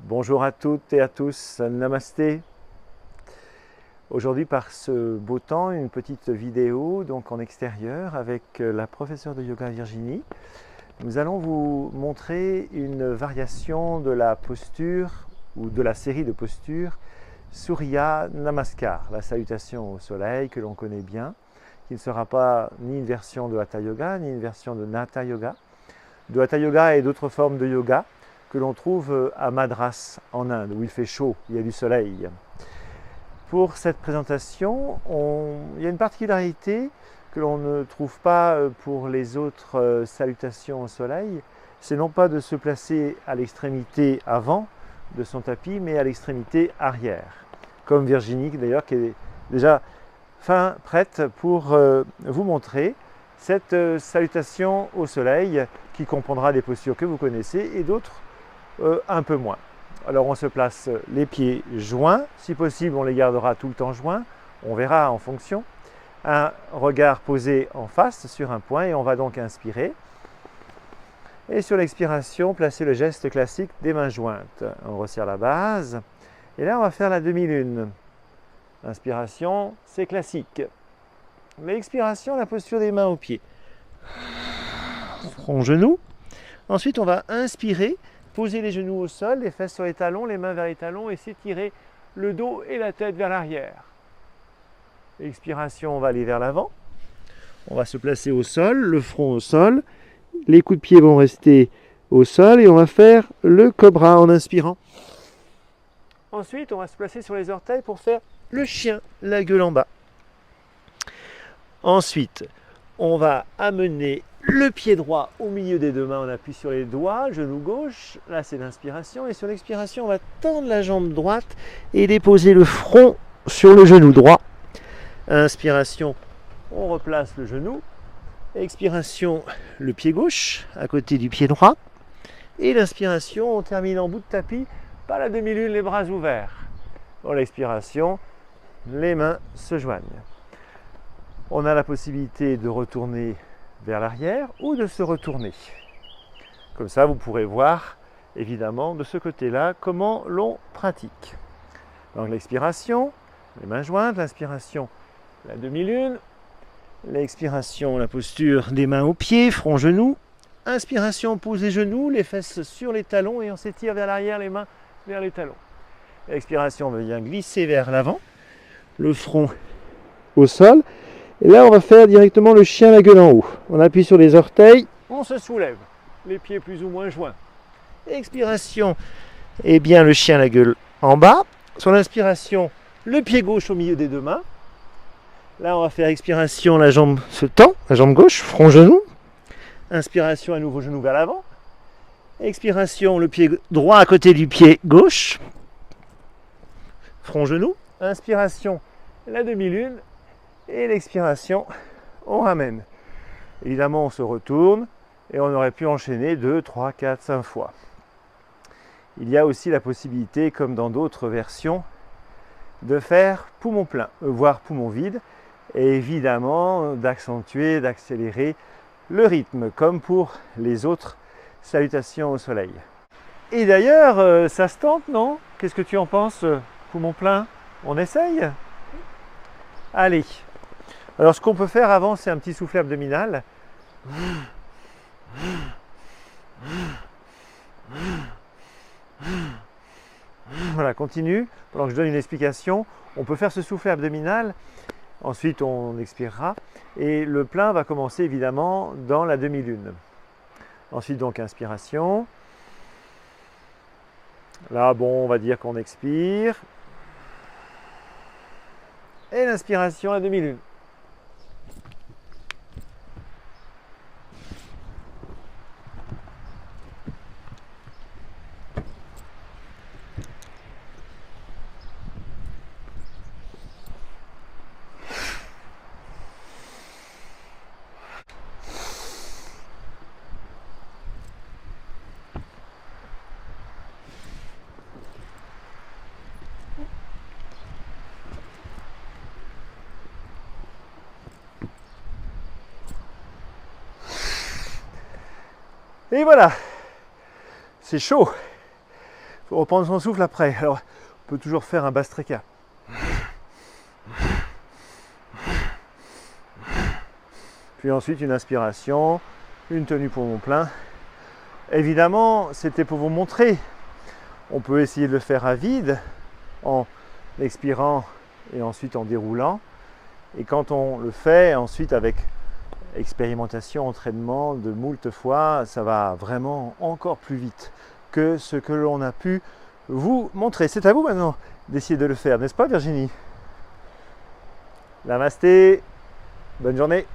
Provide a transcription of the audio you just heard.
Bonjour à toutes et à tous, namasté. Aujourd'hui par ce beau temps, une petite vidéo donc en extérieur avec la professeure de yoga Virginie. Nous allons vous montrer une variation de la posture ou de la série de postures Surya Namaskar, la salutation au soleil que l'on connaît bien, qui ne sera pas ni une version de Hatha Yoga ni une version de Natha Yoga, de Hatha Yoga et d'autres formes de yoga que l'on trouve à Madras en Inde, où il fait chaud, il y a du soleil. Pour cette présentation, il y a une particularité que l'on ne trouve pas pour les autres salutations au soleil, c'est non pas de se placer à l'extrémité avant de son tapis, mais à l'extrémité arrière, comme Virginie d'ailleurs, qui est déjà prête pour vous montrer cette salutation au soleil qui comprendra des postures que vous connaissez et d'autres un peu moins. Alors on se place les pieds joints, si possible on les gardera tout le temps joints, on verra en fonction. Un regard posé en face sur un point et on va donc inspirer. Et sur l'expiration, placer le geste classique des mains jointes. On resserre la base et là on va faire la demi-lune. Inspiration, c'est classique. L'expiration, la posture des mains aux pieds. Front genou. Ensuite on va inspirer. Poser les genoux au sol, les fesses sur les talons, les mains vers les talons et s'étirer le dos et la tête vers l'arrière. Expiration, on va aller vers l'avant. On va se placer au sol, le front au sol. Les coups de pied vont rester au sol et on va faire le cobra en inspirant. Ensuite, on va se placer sur les orteils pour faire le chien, la gueule en bas. Ensuite, on va amener le pied droit au milieu des deux mains, on appuie sur les doigts, genou gauche, là c'est l'inspiration, et sur l'expiration on va tendre la jambe droite et déposer le front sur le genou droit. Inspiration, on replace le genou, expiration, le pied gauche à côté du pied droit, et l'inspiration, on termine en bout de tapis par la demi-lune, les bras ouverts. Pour l'expiration, les mains se joignent. On a la possibilité de retourner vers l'arrière ou de se retourner. Comme ça, vous pourrez voir, évidemment, de ce côté-là, comment l'on pratique. Donc l'expiration, les mains jointes, l'inspiration, la demi-lune, l'expiration, la posture des mains aux pieds, front, genoux, inspiration, on pose les genoux, les fesses sur les talons et on s'étire vers l'arrière, les mains vers les talons. L'expiration, on vient glisser vers l'avant, le front au sol. Et là, on va faire directement le chien, la gueule en haut. On appuie sur les orteils, on se soulève, les pieds plus ou moins joints. Expiration, et bien le chien, la gueule en bas. Sur l'inspiration, le pied gauche au milieu des deux mains. Là, on va faire expiration, la jambe se tend, la jambe gauche, front, genou. Inspiration, à nouveau genou vers l'avant. Expiration, le pied droit à côté du pied gauche. Front, genou. Inspiration, la demi-lune. Et l'expiration, on ramène. Évidemment, on se retourne et on aurait pu enchaîner 2, 3, 4, 5 fois. Il y a aussi la possibilité, comme dans d'autres versions, de faire poumon plein, voire poumon vide, et évidemment d'accentuer, d'accélérer le rythme, comme pour les autres salutations au soleil. Et d'ailleurs, ça se tente, non? Qu'est-ce que tu en penses, poumon plein? On essaye? Allez. Alors ce qu'on peut faire avant, c'est un petit soufflet abdominal. Voilà, continue. Pendant que je donne une explication, on peut faire ce soufflet abdominal. Ensuite, on expirera. Et le plein va commencer évidemment dans la demi-lune. Ensuite, donc, inspiration. Là, bon, on va dire qu'on expire. Et l'inspiration, la demi-lune. Et voilà, c'est chaud. Il faut reprendre son souffle après. Alors, on peut toujours faire un Bhastrika. Puis ensuite une inspiration, une tenue poumon plein. Évidemment, c'était pour vous montrer. On peut essayer de le faire à vide en expirant et ensuite en déroulant. Et quand on le fait ensuite avec expérimentation, entraînement de moult fois, ça va vraiment encore plus vite que ce que l'on a pu vous montrer. C'est à vous maintenant d'essayer de le faire, n'est-ce pas Virginie? Namasté, bonne journée.